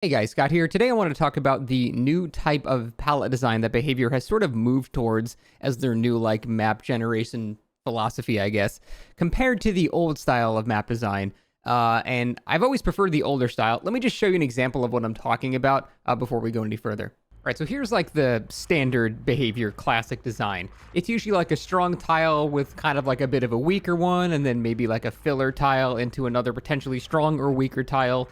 Hey guys, Scott here. Today I want to talk about the new type of palette design that Behaviour has sort of moved towards as their new map generation philosophy, I guess, compared to the old style of map design. And I've always preferred the older style. Let me just show you an example of what I'm talking about before we go any further. All right, so here's the standard Behaviour classic design. It's usually a strong tile with kind of a bit of a weaker one, and then maybe a filler tile into another potentially strong or weaker tile.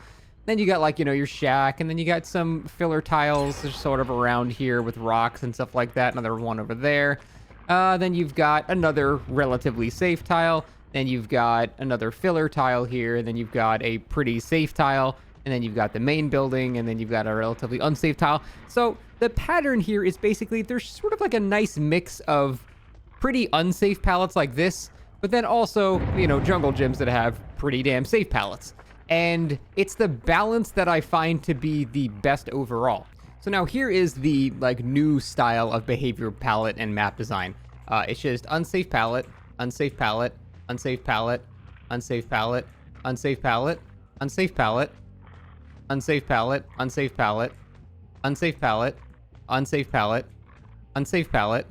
Then you got your shack, and then you got some filler tiles sort of around here with rocks and stuff like that. Another one over there. Then you've got another relatively safe tile. Then you've got another filler tile here. And then you've got a pretty safe tile. And then you've got the main building. And then you've got a relatively unsafe tile. So the pattern here is basically there's sort of a nice mix of pretty unsafe palettes like this, but then also, jungle gyms that have pretty damn safe palettes. And it's the balance that I find to be the best overall. So now here is the new style of Behaviour palette and map design. It's just unsafe palette, unsafe palette, unsafe palette, unsafe palette, unsafe palette, unsafe palette, unsafe palette, unsafe palette, unsafe palette, unsafe palette, unsafe palette,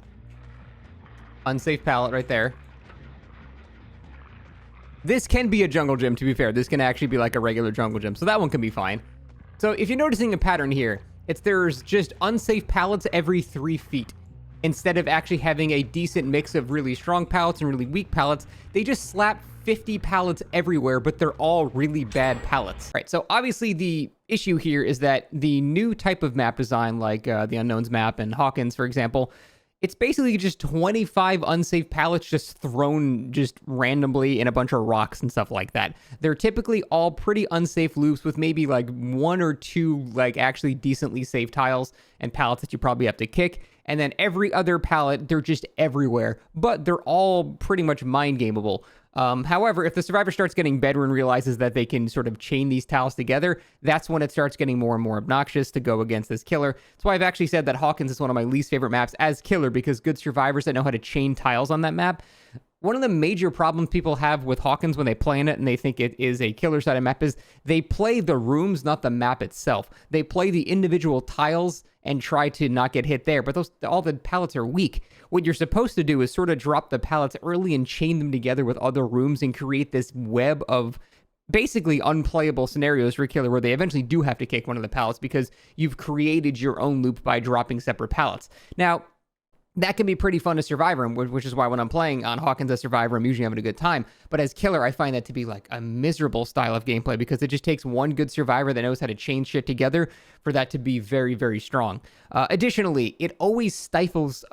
unsafe palette right there. This can be a jungle gym, to be fair. This can actually be a regular jungle gym, so that one can be fine. So if you're noticing a pattern here, there's just unsafe pallets every 3 feet. Instead of actually having a decent mix of really strong pallets and really weak pallets, they just slap 50 pallets everywhere, but they're all really bad pallets. All right, so obviously the issue here is that the new type of map design, the Unknowns map and Hawkins, for example, it's basically just 25 unsafe pallets just thrown just randomly in a bunch of rocks and stuff like that. They're typically all pretty unsafe loops with maybe one or two actually decently safe tiles and pallets that you probably have to kick. And then every other pallet, they're just everywhere, but they're all pretty much mind gameable. However, if the survivor starts getting better and realizes that they can sort of chain these tiles together, that's when it starts getting more and more obnoxious to go against this killer. That's why I've actually said that Hawkins is one of my least favorite maps as killer, because good survivors that know how to chain tiles on that map. One of the major problems people have with Hawkins when they play in it and they think it is a killer sided map is they play the rooms, not the map itself. They play the individual tiles and try to not get hit there, but all the pallets are weak. What you're supposed to do is sort of drop the pallets early and chain them together with other rooms and create this web of basically unplayable scenarios for a killer where they eventually do have to kick one of the pallets because you've created your own loop by dropping separate pallets. Now, that can be pretty fun as Survivor, which is why when I'm playing on Hawkins as Survivor, I'm usually having a good time. But as Killer, I find that to be a miserable style of gameplay because it just takes one good Survivor that knows how to chain shit together for that to be very, very strong. Additionally, it always stifles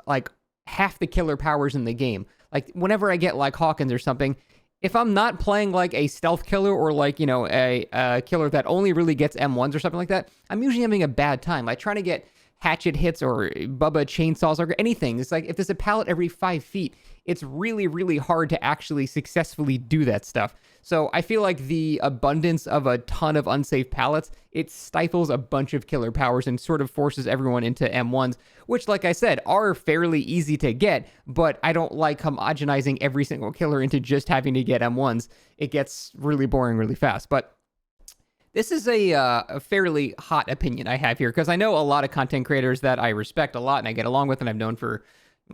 half the killer powers in the game. Whenever I get Hawkins or something, if I'm not playing a stealth killer or a killer that only really gets M1s or something like that, I'm usually having a bad time. Trying to get hatchet hits or Bubba chainsaws or anything. It's if there's a pallet every 5 feet, it's really, really hard to actually successfully do that stuff. So I feel like the abundance of a ton of unsafe pallets, it stifles a bunch of killer powers and sort of forces everyone into M1s, which, like I said, are fairly easy to get, but I don't like homogenizing every single killer into just having to get M1s. It gets really boring really fast, but this is a fairly hot opinion I have here because I know a lot of content creators that I respect a lot and I get along with and I've known for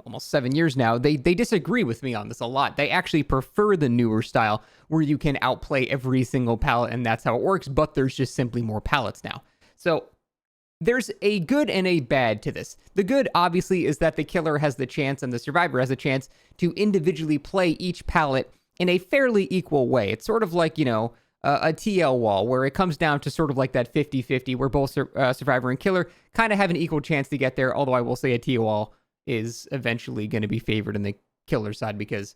almost 7 years now. They disagree with me on this a lot. They actually prefer the newer style where you can outplay every single pallet and that's how it works, but there's just simply more pallets now. So there's a good and a bad to this. The good, obviously, is that the killer has the chance and the survivor has a chance to individually play each pallet in a fairly equal way. It's sort of a TL wall where it comes down to sort of that 50-50 where both survivor and killer kind of have an equal chance to get there, although I will say a TL wall is eventually going to be favored in the killer side because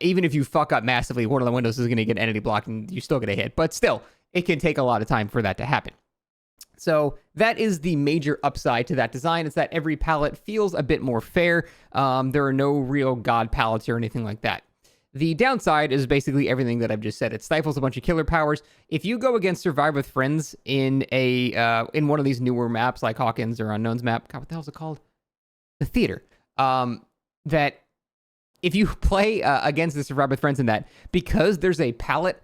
even if you fuck up massively, one of the windows is going to get entity blocked and you're still going to hit, but still, it can take a lot of time for that to happen. So that is the major upside to that design, is that every pallet feels a bit more fair. There are no real god pallets or anything like that. The downside is basically everything that I've just said. It stifles a bunch of killer powers. If you go against Survive with Friends in in one of these newer maps like Hawkins or Unknowns map, God, what the hell is it called? The Theater. That if you play against the Survive with Friends in that, because there's a pallet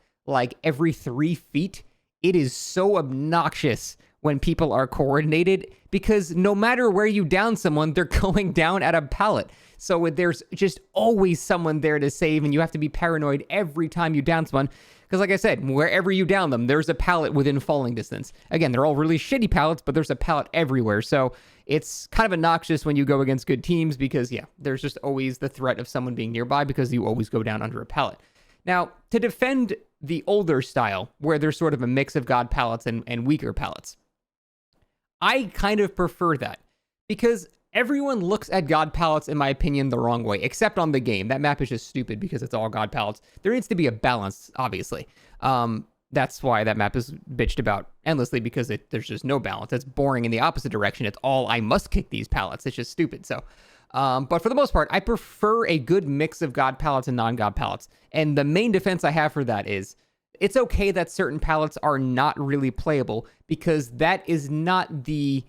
every 3 feet, it is so obnoxious when people are coordinated, because no matter where you down someone, they're going down at a pallet. So there's just always someone there to save, and you have to be paranoid every time you down someone. Because like I said, wherever you down them, there's a pallet within falling distance. Again, they're all really shitty pallets, but there's a pallet everywhere. So it's kind of obnoxious when you go against good teams because, yeah, there's just always the threat of someone being nearby because you always go down under a pallet. Now, to defend the older style, where there's sort of a mix of god pallets and weaker pallets, I kind of prefer that because everyone looks at god pallets, in my opinion, the wrong way, except on the game. That map is just stupid because it's all god pallets. There needs to be a balance, obviously. That's why that map is bitched about endlessly, because there's just no balance. It's boring in the opposite direction. It's all, I must kick these pallets. It's just stupid. So, but for the most part, I prefer a good mix of god pallets and non-god pallets. And the main defense I have for that is, it's okay that certain pallets are not really playable, because that is not the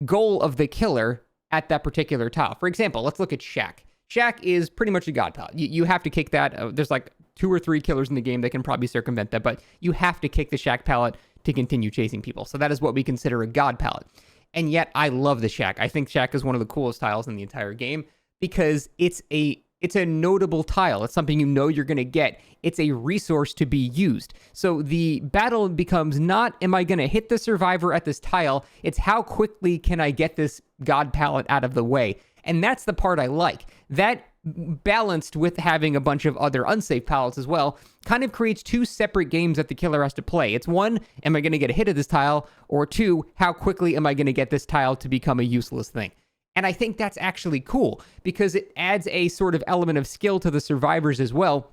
goal of the killer at that particular tile. For example, let's look at Shack. Shack is pretty much a god pallet. You have to kick that. There's like 2 or 3 killers in the game that can probably circumvent that, but you have to kick the Shack pallet to continue chasing people. So that is what we consider a god pallet. And yet I love the Shack. I think Shack is one of the coolest tiles in the entire game because it's a notable tile. It's something you know you're going to get. It's a resource to be used. So the battle becomes not, am I going to hit the survivor at this tile? It's how quickly can I get this god pallet out of the way? And that's the part I like. That, balanced with having a bunch of other unsafe pallets as well, kind of creates 2 separate games that the killer has to play. It's 1, am I going to get a hit at this tile? Or 2, how quickly am I going to get this tile to become a useless thing? And I think that's actually cool because it adds a sort of element of skill to the survivors as well,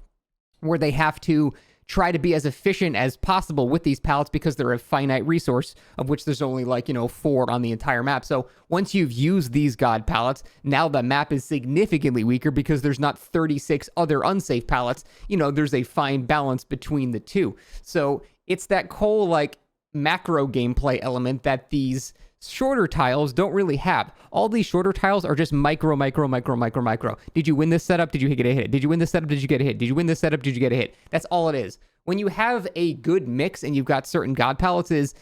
where they have to try to be as efficient as possible with these pallets because they're a finite resource, of which there's only 4 on the entire map. So once you've used these god pallets, now the map is significantly weaker because there's not 36 other unsafe pallets. There's a fine balance between the two. So it's that whole macro gameplay element that these shorter tiles don't really have. All these shorter tiles are just micro. Did you win this setup? Did you get a hit? Did you win this setup? Did you get a hit? Did you win this setup? Did you get a hit? That's all it is. When you have a good mix and you've got certain god pallets, is,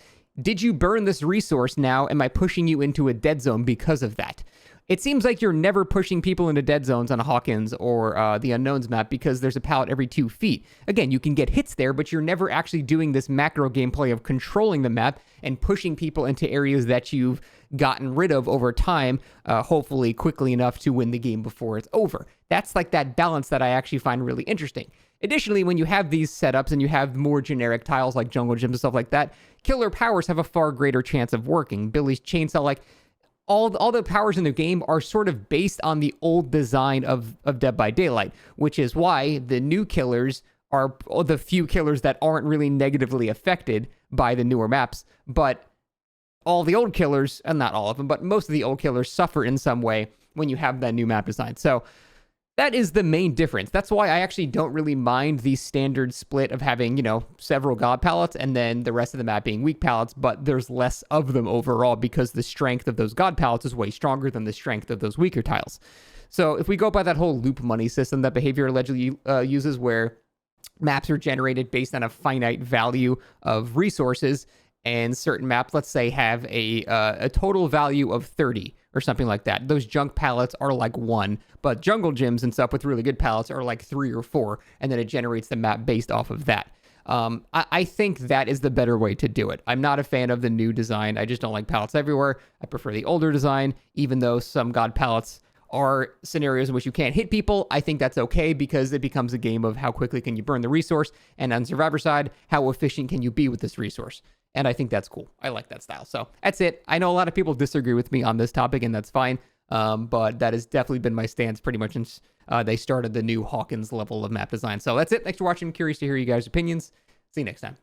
did you burn this resource now? Am I pushing you into a dead zone because of that? It seems like you're never pushing people into dead zones on a Hawkins or the Unknowns map because there's a pallet every 2 feet. Again, you can get hits there, but you're never actually doing this macro gameplay of controlling the map and pushing people into areas that you've gotten rid of over time, hopefully quickly enough to win the game before it's over. That's that balance that I actually find really interesting. Additionally, when you have these setups and you have more generic tiles like jungle gyms and stuff like that, killer powers have a far greater chance of working. Billy's chainsaw, all the powers in the game are sort of based on the old design of Dead by Daylight, which is why the new killers are the few killers that aren't really negatively affected by the newer maps. But all the old killers, and not all of them, but most of the old killers suffer in some way when you have that new map design. So that is the main difference. That's why I actually don't really mind the standard split of having, several god pallets and then the rest of the map being weak pallets, but there's less of them overall because the strength of those god pallets is way stronger than the strength of those weaker tiles. So if we go by that whole loop money system that Behaviour allegedly uses, where maps are generated based on a finite value of resources, and certain maps, let's say, have a total value of 30 or something like that. Those junk pallets are 1, but jungle gyms and stuff with really good pallets are 3 or 4, and then it generates the map based off of that. I think that is the better way to do it. I'm not a fan of the new design. I just don't like pallets everywhere. I prefer the older design, even though some god pallets are scenarios in which you can't hit people. I think that's okay because it becomes a game of how quickly can you burn the resource, and on Survivor side, how efficient can you be with this resource. And I think that's cool. I like that style. So that's it. I know a lot of people disagree with me on this topic, and that's fine. But that has definitely been my stance pretty much since they started the new Hawkins level of map design. So that's it. Thanks for watching. I'm curious to hear you guys' opinions. See you next time.